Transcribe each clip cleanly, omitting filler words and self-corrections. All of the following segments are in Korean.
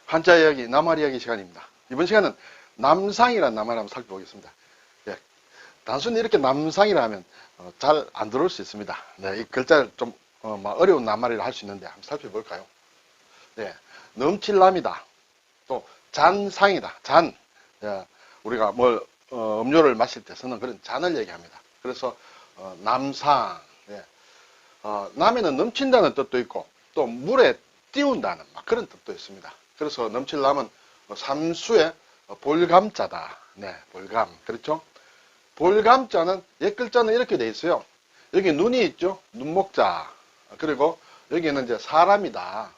한자 이야기, 낱말 이야기 시간입니다. 이번 시간은 남상이라는 낱말을 한번 살펴보겠습니다. 예, 단순히 이렇게 남상이라 하면 잘 안 들어올 수 있습니다. 네, 이 글자를 좀 어려운 낱말이라 할 수 있는데 한번 살펴볼까요? 네, 넘칠남이다. 또 잔상이다. 잔. 예, 우리가 음료를 마실 때 쓰는 그런 잔을 얘기합니다. 그래서 남상. 예, 남에는 넘친다는 뜻도 있고 또 물에 띄운다는 그런 뜻도 있습니다. 그래서 넘칠남은 삼수의 볼감자다. 네, 볼감. 그렇죠? 볼감자는 옛 글자는 이렇게 돼 있어요. 여기 눈이 있죠? 눈목자. 그리고 여기는 이제 사람이다.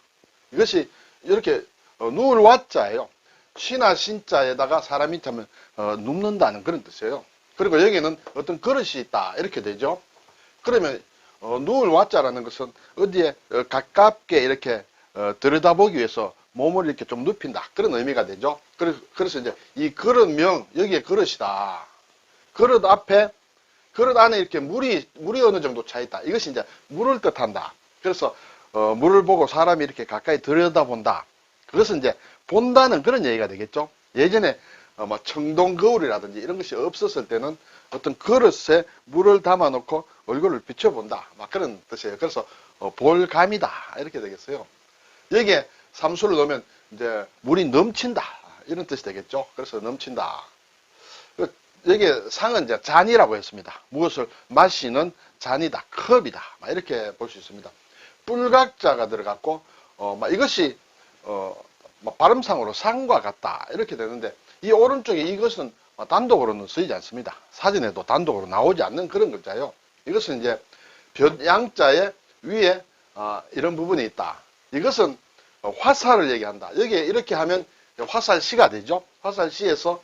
이것이 이렇게 누울 와자예요. 시나 신자에다가 사람이 있다면 눕는다는 그런 뜻이에요. 그리고 여기는 어떤 그릇이 있다. 이렇게 되죠. 그러면 누울 와자라는 것은 어디에 가깝게 이렇게 들여다보기 위해서 몸을 이렇게 좀 눕힌다. 그런 의미가 되죠. 그래서 이제 이 그릇명, 여기에 그릇이다. 그릇 앞에, 그릇 안에 이렇게 물이 어느 정도 차 있다. 이것이 이제 물을 뜻한다. 그래서 물을 보고 사람이 이렇게 가까이 들여다본다. 그것은 이제 본다는 그런 얘기가 되겠죠. 예전에 청동 거울이라든지 이런 것이 없었을 때는 어떤 그릇에 물을 담아놓고 얼굴을 비춰본다. 그런 뜻이에요. 그래서 볼감이다. 이렇게 되겠어요. 여기에 삼수를 넣으면 이제 물이 넘친다. 이런 뜻이 되겠죠. 그래서 넘친다. 여기에 상은 이제 잔이라고 했습니다. 무엇을 마시는 잔이다. 컵이다. 이렇게 볼 수 있습니다. 뿔각자가 들어갔고, 이것이, 발음상으로 상과 같다. 이렇게 되는데, 이 오른쪽에 이것은 단독으로는 쓰이지 않습니다. 사진에도 단독으로 나오지 않는 그런 글자예요. 이것은 이제 양자의 위에 이런 부분이 있다. 이것은 화살을 얘기한다. 여기에 이렇게 하면 화살시가 되죠. 화살시에서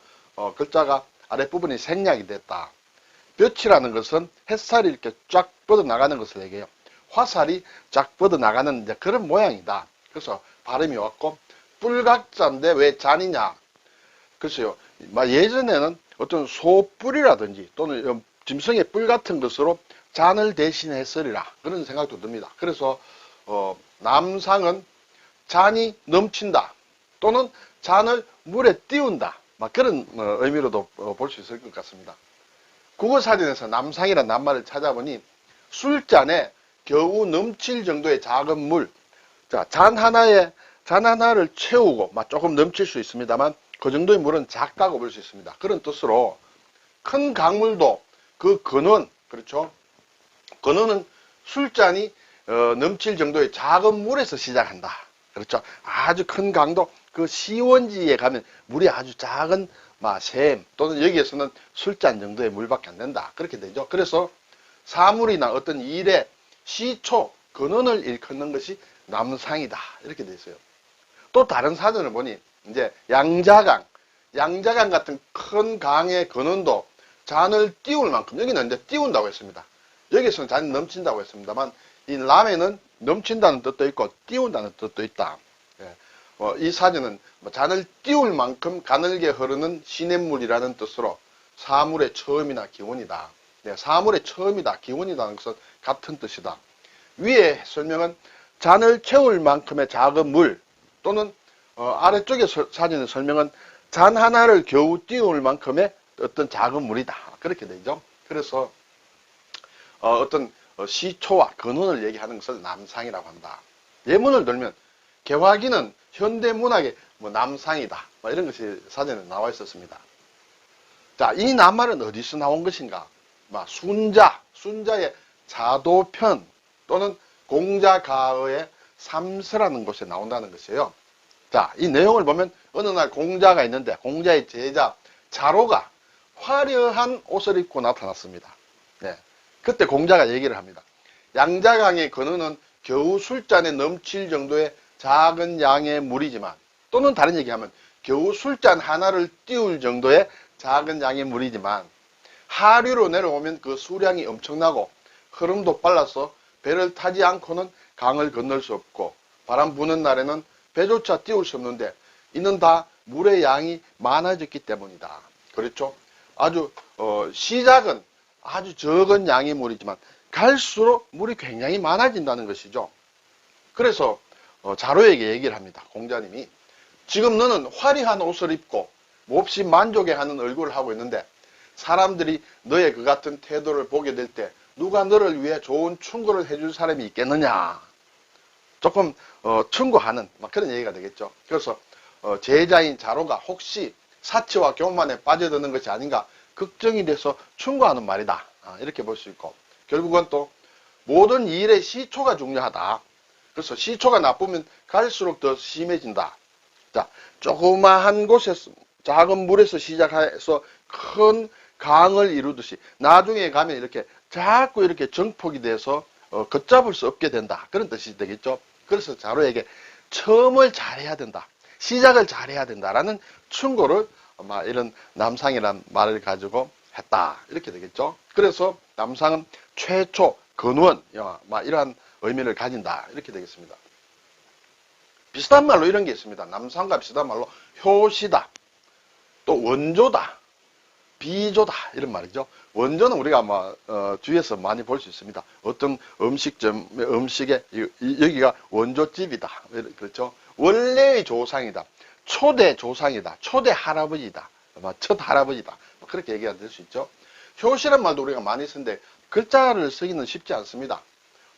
글자가 아랫부분이 생략이 됐다. 볕이라는 것은 햇살이 이렇게 쫙 뻗어나가는 것을 얘기해요. 화살이 쫙 뻗어나가는 이제 그런 모양이다. 그래서 발음이 왔고, 뿔각자인데 왜 잔이냐? 글쎄요, 예전에는 어떤 소뿔이라든지 또는 짐승의 뿔 같은 것으로 잔을 대신했으리라. 그런 생각도 듭니다. 그래서, 남상은 잔이 넘친다. 또는 잔을 물에 띄운다. 그런 의미로도 볼 수 있을 것 같습니다. 국어사전에서 남상이라는 낱말을 찾아보니 술잔에 겨우 넘칠 정도의 작은 물, 자, 잔 하나를 채우고 조금 넘칠 수 있습니다만 그 정도의 물은 작다고 볼 수 있습니다. 그런 뜻으로 큰 강물도 그 근원, 그렇죠? 근원은 술잔이 넘칠 정도의 작은 물에서 시작한다. 그렇죠? 아주 큰 강도, 그 시원지에 가면 물이 아주 작은 샘 또는 여기에서는 술잔 정도의 물밖에 안 된다. 그렇게 되죠. 그래서 사물이나 어떤 일의 시초, 근원을 일컫는 것이 남상이다. 이렇게 돼 있어요. 또 다른 사전을 보니 이제 양자강 같은 큰 강의 근원도 잔을 띄울 만큼, 여기는 이제 띄운다고 했습니다. 여기서는 잔이 넘친다고 했습니다만 이 남에는 넘친다는 뜻도 있고 띄운다는 뜻도 있다. 이 사전은 잔을 띄울 만큼 가늘게 흐르는 시냇물이라는 뜻으로 사물의 처음이나 기원이다. 사물의 처음이다, 기원이라는 것은 같은 뜻이다. 위에 설명은 잔을 채울 만큼의 작은 물 또는 아래쪽에 사전의 설명은 잔 하나를 겨우 띄울 만큼의 어떤 작은 물이다. 그렇게 되죠. 그래서 어떤 시초와 근원을 얘기하는 것을 남상이라고 한다. 예문을 들면 개화기는 현대문학의 남상이다. 이런 것이 사전에 나와 있었습니다. 자, 이 낱말은 어디서 나온 것인가? 순자의 자도편 또는 공자가의 삼서라는 곳에 나온다는 것이에요. 자, 이 내용을 보면 어느 날 공자가 있는데 공자의 제자 자로가 화려한 옷을 입고 나타났습니다. 네. 그때 공자가 얘기를 합니다. 양자강의 근원은 겨우 술잔에 넘칠 정도의 작은 양의 물이지만, 또는 다른 얘기하면 겨우 술잔 하나를 띄울 정도의 작은 양의 물이지만 하류로 내려오면 그 수량이 엄청나고 흐름도 빨라서 배를 타지 않고는 강을 건널 수 없고 바람 부는 날에는 배조차 띄울 수 없는데 이는 다 물의 양이 많아졌기 때문이다. 그렇죠? 아주 시작은 아주 적은 양의 물이지만 갈수록 물이 굉장히 많아진다는 것이죠. 그래서 자로에게 얘기를 합니다. 공자님이 지금 너는 화려한 옷을 입고 몹시 만족해하는 얼굴을 하고 있는데 사람들이 너의 그 같은 태도를 보게 될 때 누가 너를 위해 좋은 충고를 해줄 사람이 있겠느냐. 조금 충고하는 막 그런 얘기가 되겠죠. 그래서 제자인 자로가 혹시 사치와 교만에 빠져드는 것이 아닌가 걱정이 돼서 충고하는 말이다. 이렇게 볼 수 있고, 결국은 또 모든 일의 시초가 중요하다. 그래서 시초가 나쁘면 갈수록 더 심해진다. 자, 조그마한 곳에서, 작은 물에서 시작해서 큰 강을 이루듯이 나중에 가면 이렇게 자꾸 이렇게 정폭이 돼서 걷잡을 수 없게 된다. 그런 뜻이 되겠죠. 그래서 자로에게 처음을 잘해야 된다. 시작을 잘해야 된다라는 충고를 이런 남상이라는 말을 가지고 했다. 이렇게 되겠죠. 그래서 남상은 최초, 근원, 이러한 의미를 가진다. 이렇게 되겠습니다. 비슷한 말로 이런 게 있습니다. 남상과 비슷한 말로 효시다, 또 원조다, 비조다 이런 말이죠. 원조는 우리가 주위에서 많이 볼 수 있습니다. 어떤 음식에 여기가 원조집이다. 그렇죠. 원래의 조상이다. 초대 조상이다. 초대 할아버지다. 첫 할아버지다. 그렇게 얘기가 될 수 있죠. 효시란 말도 우리가 많이 쓰는데 글자를 쓰기는 쉽지 않습니다.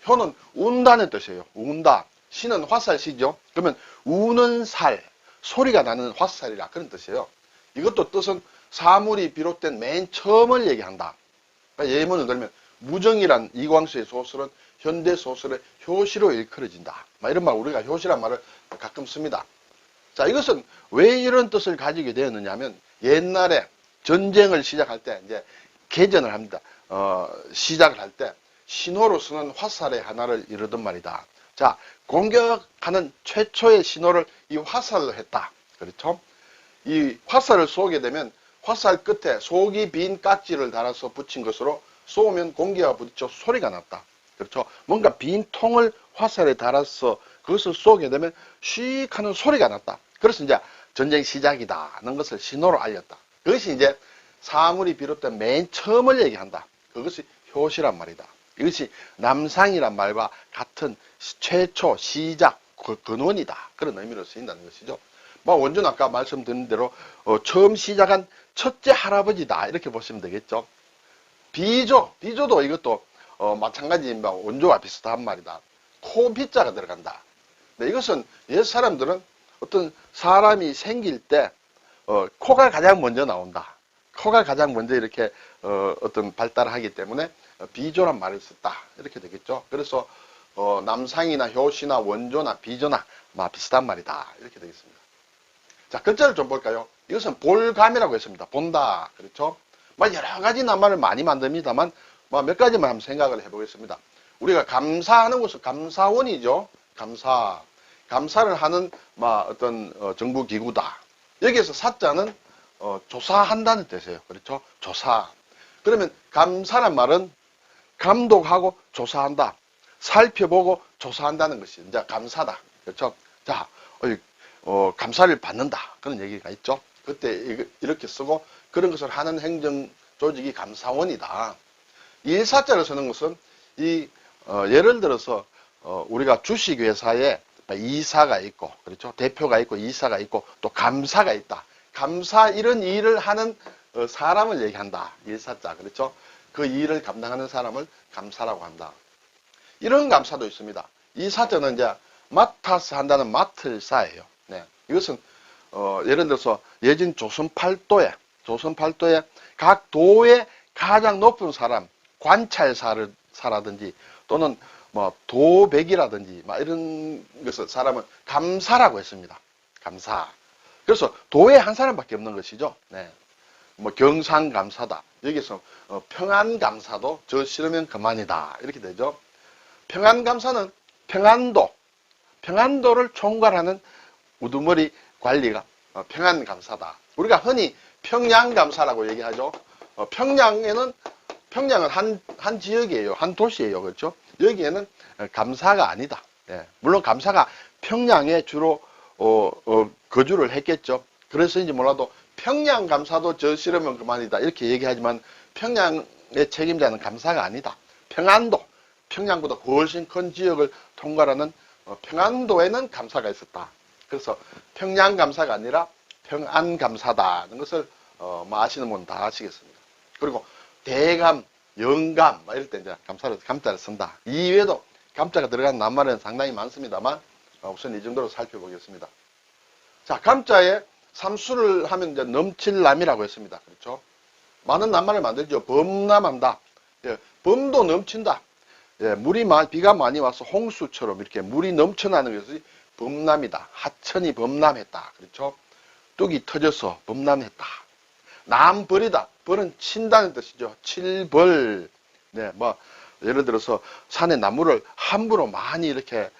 효는 운다는 뜻이에요. 운다. 시는 화살시죠. 그러면 우는 살, 소리가 나는 화살이라 그런 뜻이에요. 이것도 뜻은 사물이 비롯된 맨 처음을 얘기한다. 예문을 들면 무정이란 이광수의 소설은 현대 소설의 효시로 일컬어진다. 이런 말, 우리가 효시란 말을 가끔 씁니다. 자, 이것은 왜 이런 뜻을 가지게 되었느냐 하면 옛날에 전쟁을 시작할 때 이제 개전을 합니다. 시작을 할 때 신호로 쓰는 화살의 하나를 이루던 말이다. 자, 공격하는 최초의 신호를 이 화살로 했다. 그렇죠? 이 화살을 쏘게 되면 화살 끝에 속이 빈 깍지를 달아서 붙인 것으로 쏘면 공기와 부딪혀 소리가 났다. 그렇죠? 뭔가 빈 통을 화살에 달아서 그것을 쏘게 되면 쉬익 하는 소리가 났다. 그래서 이제 전쟁 시작이다는 것을 신호로 알렸다. 그것이 이제 사물이 비롯된 맨 처음을 얘기한다. 그것이 효시란 말이다. 이것이 남상이란 말과 같은 최초, 시작, 근원이다. 그런 의미로 쓰인다는 것이죠. 원조는 아까 말씀드린 대로 처음 시작한 첫째 할아버지다. 이렇게 보시면 되겠죠. 비조도 이것도 마찬가지 원조와 비슷한 말이다. 코비자가 들어간다. 근데 이것은 옛 사람들은 어떤 사람이 생길 때 코가 가장 먼저 나온다. 코가 가장 먼저 이렇게 어떤 발달을 하기 때문에 비조란 말을 썼다. 이렇게 되겠죠. 그래서 남상이나 효시나 원조나 비조나 비슷한 말이다. 이렇게 되겠습니다. 자, 글자를 좀 볼까요? 이것은 볼감이라고 했습니다. 본다. 그렇죠? 여러 가지 낱말을 많이 만듭니다만 몇 가지만 한번 생각을 해보겠습니다. 우리가 감사하는 것은 감사원이죠. 감사를 하는 어떤 정부 기구다. 여기에서 사자는 조사한다는 뜻이에요. 그렇죠? 조사. 그러면 감사란 말은 감독하고 조사한다. 살펴보고 조사한다는 것이 이제 감사다. 그렇죠? 자, 감사를 받는다. 그런 얘기가 있죠. 그때 이렇게 쓰고 그런 것을 하는 행정 조직이 감사원이다. 일사자를 쓰는 것은 예를 들어서 우리가 주식회사에 이사가 있고, 그렇죠? 대표가 있고, 이사가 있고, 또 감사가 있다. 감사 이런 일을 하는 사람을 얘기한다. 일사자. 그렇죠? 그 일을 감당하는 사람을 감사라고 한다. 이런 감사도 있습니다. 이 사자는 이제 맡아서 한다는 맡을 사예요. 네. 이것은 예를 들어서 예전 조선 팔도에 각 도의 가장 높은 사람, 관찰사라든지 또는 도백이라든지 이런 것을 사람은 감사라고 했습니다. 감사. 그래서 도에 한 사람밖에 없는 것이죠. 네. 경상감사다. 여기서 평안감사도 저 싫으면 그만이다. 이렇게 되죠. 평안감사는 평안도를 총괄하는 우두머리 관리가 평안감사다. 우리가 흔히 평양감사라고 얘기하죠. 평양은 한 지역이에요. 한 도시예요. 그렇죠? 여기에는 감사가 아니다. 예. 물론 감사가 평양에 주로 거주를 했겠죠. 그래서인지 몰라도 평양감사도 저 싫으면 그만이다. 이렇게 얘기하지만 평양의 책임자는 감사가 아니다. 평양보다 훨씬 큰 지역을 통과하는 평안도에는 감사가 있었다. 그래서 평양감사가 아니라 평안감사다는 것을 뭐 아시는 분 다 아시겠습니다. 그리고 대감, 영감 이럴 때 이제 감자를 쓴다. 이외에도 감자가 들어간 낱말은 상당히 많습니다만 우선 이 정도로 살펴보겠습니다. 자, 감자에 삼수를 하면 이제 넘칠남이라고 했습니다. 그렇죠? 많은 낱말을 만들죠. 범람한다. 예, 범도 넘친다. 예, 비가 많이 와서 홍수처럼 이렇게 물이 넘쳐나는 것이 범람이다. 하천이 범람했다. 그렇죠? 뚝이 터져서 범람했다. 남벌이다. 벌은 친다는 뜻이죠. 칠벌. 네, 뭐 예를 들어서 산에 나무를 함부로 많이 이렇게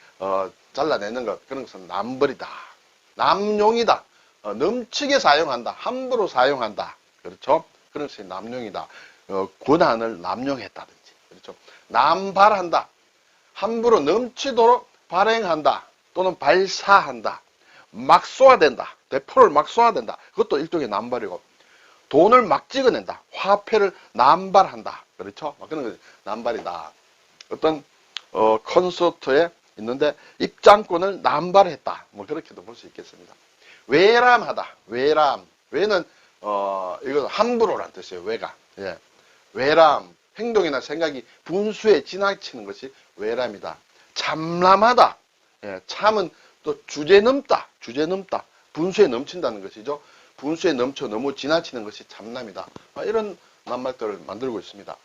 잘라내는 것, 그런 것은 남벌이다. 남용이다. 넘치게 사용한다. 함부로 사용한다. 그렇죠? 그런 것이 남용이다. 권한을 남용했다든지. 그렇죠? 남발한다. 함부로 넘치도록 발행한다. 또는 발사한다. 막 쏘아댄다. 대포를 막 쏘아댄다. 그것도 일종의 남발이고, 돈을 막 찍어낸다. 화폐를 남발한다. 그렇죠? 막 그런 것이 남발이다. 어떤 콘서트에 있는데 입장권을 남발했다. 뭐 그렇게도 볼 수 있겠습니다. 외람하다. 외람. 외는 이거 함부로란 뜻이에요. 외가. 예. 외람. 행동이나 생각이 분수에 지나치는 것이 외람이다. 참람하다. 예. 참은 또 주제 넘다. 주제 넘다. 분수에 넘친다는 것이죠. 분수에 넘쳐 너무 지나치는 것이 참람이다. 이런 낱말들을 만들고 있습니다.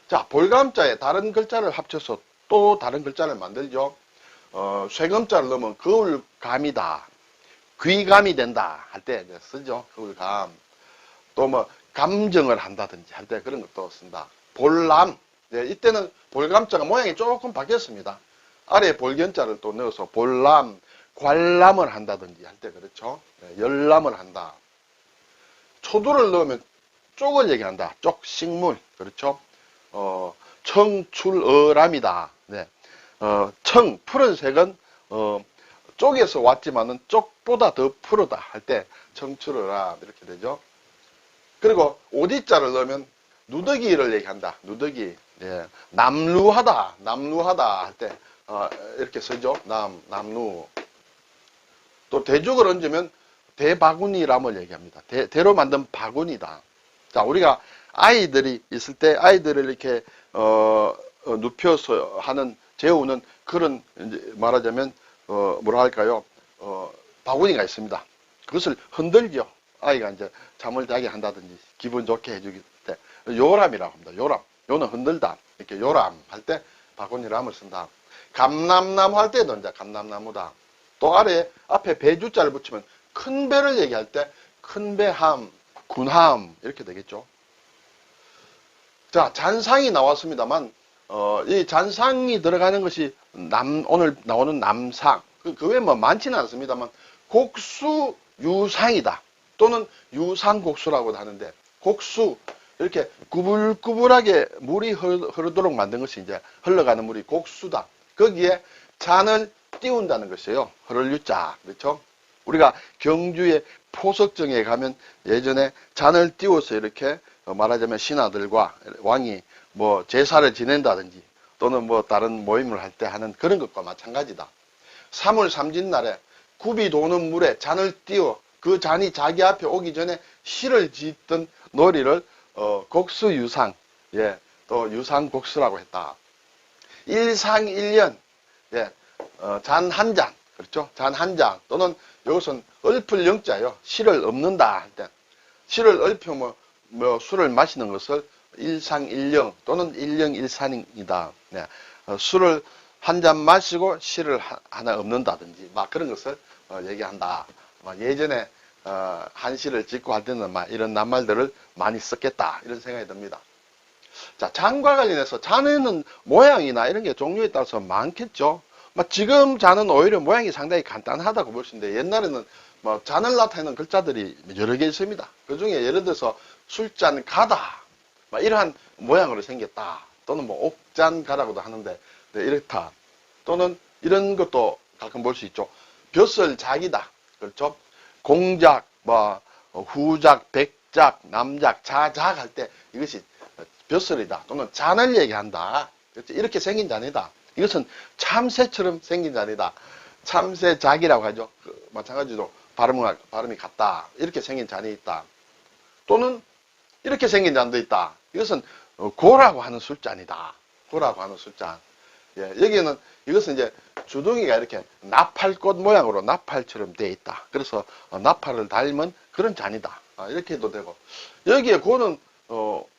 자, 볼감자에 다른 글자를 합쳐서 또 다른 글자를 만들죠. 쇠금자를 넣으면 거울감이다. 귀감이 된다 할 때 쓰죠. 거울감. 또 뭐 감정을 한다든지 할 때 그런 것도 쓴다. 볼람. 네, 이때는 볼감자가 모양이 조금 바뀌었습니다. 아래에 볼견자를 또 넣어서 볼람, 관람을 한다든지 할 때 그렇죠. 네, 열람을 한다. 초두를 넣으면 쪽을 얘기한다. 쪽, 식물. 그렇죠. 청출어람이다. 네. 청, 푸른색은 쪽에서 왔지만은 쪽보다 더 푸르다 할 때 청출어람 이렇게 되죠. 그리고 오디자를 넣으면 누더기를 얘기한다. 누더기. 예. 남루하다. 남루하다 할 때 이렇게 쓰죠. 남루. 또 대죽을 얹으면 대바구니람을 얘기합니다. 대로 만든 바구니다. 자, 우리가 아이들이 있을 때 아이들을 이렇게 눕혀서 하는 재우는 그런 이제 말하자면 뭐라 할까요? 바구니가 있습니다. 그것을 흔들죠. 아이가 이제 잠을 자게 한다든지 기분 좋게 해주기 때 요람이라고 합니다. 요람. 요는 흔들다. 이렇게 요람 할 때 바구니람을 쓴다. 감남나무 할 때도 이제 감남나무다. 또 앞에 배주자를 붙이면 큰 배를 얘기할 때 큰 배함, 군함 이렇게 되겠죠. 자, 잔상이 나왔습니다만 이 잔상이 들어가는 것이 오늘 나오는 남상 그 외에 뭐 많지는 않습니다만 곡수 유상이다. 또는 유상곡수라고도 하는데 곡수 이렇게 구불구불하게 물이 흐르도록 만든 것이 이제 흘러가는 물이 곡수다. 거기에 잔을 띄운다는 것이에요. 흐를 유자. 그렇죠? 우리가 경주의 포석정에 가면 예전에 잔을 띄워서 이렇게 말하자면 신하들과 왕이 뭐 제사를 지낸다든지 또는 뭐 다른 모임을 할 때 하는 그런 것과 마찬가지다. 3월 삼진날에 굽이 도는 물에 잔을 띄워 그 잔이 자기 앞에 오기 전에 시를 짓던 놀이를 곡수유상, 예, 또 유상곡수라고 했다. 일상일년, 예, 잔 한 잔, 그렇죠? 잔 한 잔 또는 이것은 읊을 영자요. 시를 읊는다 할 때 시를 읊으면 뭐 술을 마시는 것을 일상일령 또는 일령일산이다. 네. 술을 한 잔 마시고 시를 하나 읊는다든지 막 그런 것을 얘기한다. 예전에 한시를 짓고 할 때는 막 이런 낱말들을 많이 썼겠다 이런 생각이 듭니다. 자, 잔과 관련해서 잔에는 모양이나 이런 게 종류에 따라서 많겠죠. 지금 잔은 오히려 모양이 상당히 간단하다고 볼 수 있는데 옛날에는 뭐 잔을 나타내는 글자들이 여러 개 있습니다. 그 중에 예를 들어서 술잔 가다 이러한 모양으로 생겼다. 또는 뭐 옥잔 가라고도 하는데 네, 이렇다. 또는 이런 것도 가끔 볼 수 있죠. 벼슬 작이다. 그렇죠? 공작, 후작, 백작, 남작, 자작 할 때 이것이 벼슬이다. 또는 잔을 얘기한다. 그렇죠? 이렇게 생긴 잔이다. 이것은 참새처럼 생긴 잔이다. 참새작이라고 하죠. 마찬가지로 발음이 같다. 이렇게 생긴 잔이 있다. 또는 이렇게 생긴 잔도 있다. 이것은 고라고 하는 술잔이다. 고라고 하는 술잔. 예, 여기에는 이것은 이제 주둥이가 이렇게 나팔꽃 모양으로 나팔처럼 되어 있다. 그래서 나팔을 닮은 그런 잔이다. 이렇게 해도 되고, 여기에 고는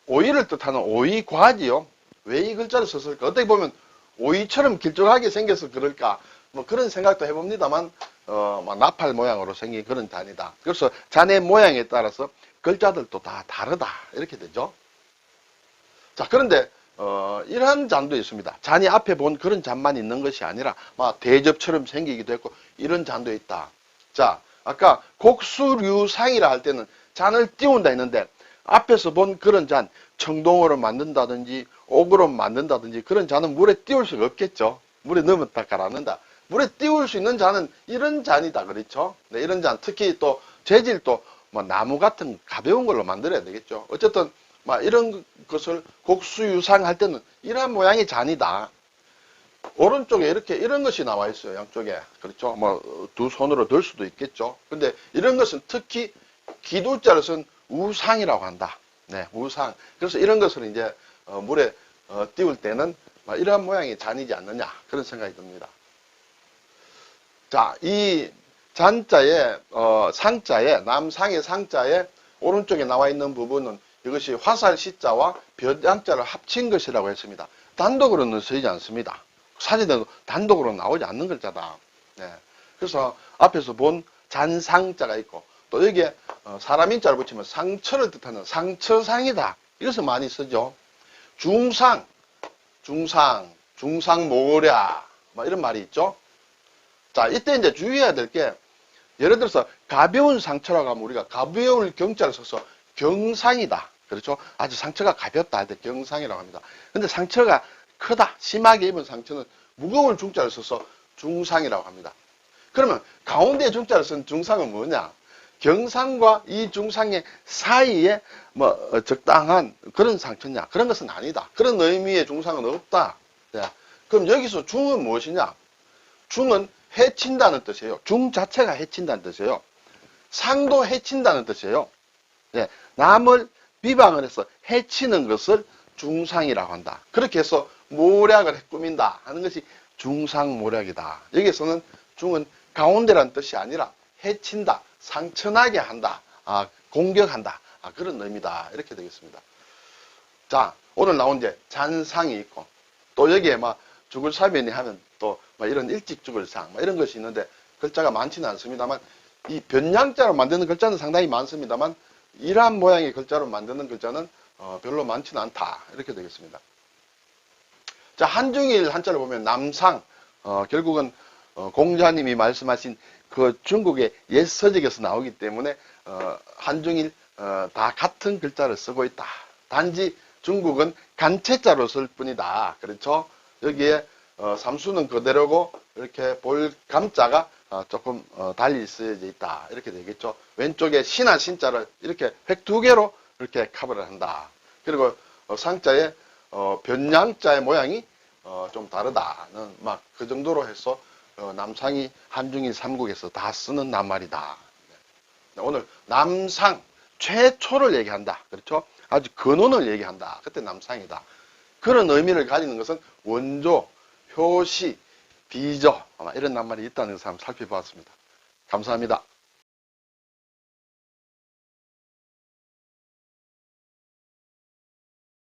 오이를 뜻하는 오이과지요. 왜 이 글자를 썼을까? 어떻게 보면 오이처럼 길쭉하게 생겨서 그럴까? 뭐 그런 생각도 해봅니다만, 나팔 모양으로 생긴 그런 잔이다. 그래서 잔의 모양에 따라서 글자들도 다 다르다. 이렇게 되죠. 자, 그런데 이러한 잔도 있습니다. 잔이 앞에 본 그런 잔만 있는 것이 아니라 막 대접처럼 생기기도 했고 이런 잔도 있다. 자, 아까 곡수류상이라 할 때는 잔을 띄운다 했는데 앞에서 본 그런 잔, 청동으로 만든다든지 옥으로 만든다든지 그런 잔은 물에 띄울 수가 없겠죠. 물에 넣으면 다 가라앉는다. 물에 띄울 수 있는 잔은 이런 잔이다. 그렇죠? 네, 이런 잔, 특히 또 재질도 뭐 나무 같은 가벼운 걸로 만들어야 되겠죠. 어쨌든 막 이런 것을 곡수유상 할 때는 이러한 모양의 잔이다. 오른쪽에 이렇게 이런 것이 나와 있어요. 양쪽에. 그렇죠. 뭐 두 손으로 들 수도 있겠죠. 근데 이런 것은 특히 기도자를 쓴 우상이라고 한다. 네, 우상. 그래서 이런 것을 이제 물에 띄울 때는 이러한 모양의 잔이지 않느냐. 그런 생각이 듭니다. 자, 이 잔자에, 상자에, 남상의 상자에 오른쪽에 나와 있는 부분은 이것이 화살시자와 벼양자를 합친 것이라고 했습니다. 단독으로는 쓰이지 않습니다. 사진에도 단독으로 나오지 않는 글자다. 네. 그래서 앞에서 본 잔상자가 있고 또 여기에 사람 인자를 붙이면 상처를 뜻하는 상처상이다. 이것을 많이 쓰죠. 중상, 중상모략 뭐 이런 말이 있죠. 자, 이때 이제 주의해야 될 게 예를 들어서 가벼운 상처라고 하면 우리가 가벼울 경자를 써서 경상이다. 그렇죠? 아주 상처가 가볍다 할 때 경상이라고 합니다. 근데 상처가 크다, 심하게 입은 상처는 무거운 중자를 써서 중상이라고 합니다. 그러면 가운데 중자를 쓴 중상은 뭐냐? 경상과 이 중상의 사이에 뭐 적당한 그런 상처냐? 그런 것은 아니다. 그런 의미의 중상은 없다. 네. 그럼 여기서 중은 무엇이냐? 중은 해친다는 뜻이에요. 중 자체가 해친다는 뜻이에요. 상도 해친다는 뜻이에요. 네. 남을 비방을 해서 해치는 것을 중상이라고 한다. 그렇게 해서 모략을 해꾸민다 하는 것이 중상모략이다. 여기에서는 중은 가운데라는 뜻이 아니라 해친다, 상처나게 한다, 공격한다, 그런 의미다. 이렇게 되겠습니다. 자, 오늘 나온 이제 잔상이 있고 또 여기에 막 죽을 사변이 하면 또 이런 일찍 죽을 상 이런 것이 있는데 글자가 많지는 않습니다만 이 변양자로 만드는 글자는 상당히 많습니다만 이러한 모양의 글자로 만드는 글자는 별로 많지는 않다. 이렇게 되겠습니다. 자, 한중일 한자를 보면 남상, 결국은 공자님이 말씀하신 그 중국의 옛 서적에서 나오기 때문에 한중일 다 같은 글자를 쓰고 있다. 단지 중국은 간체자로 쓸 뿐이다. 그렇죠? 여기에 삼수는 그대로고 이렇게 볼 감자가 조금 달리 쓰여져 있다. 이렇게 되겠죠. 왼쪽에 신한 신자를 이렇게 획 두 개로 이렇게 커버를 한다. 그리고 상자에 변양자의 모양이 좀 다르다는 막 그 정도로 해서 남상이 한중일 삼국에서 다 쓰는 낱말이다. 오늘 남상 최초를 얘기한다. 그렇죠? 아주 근원을 얘기한다. 그때 남상이다. 그런 의미를 가지는 것은 원조, 효시, 비저 이런 낱말이 있다는 것을 한번 살펴보았습니다. 감사합니다.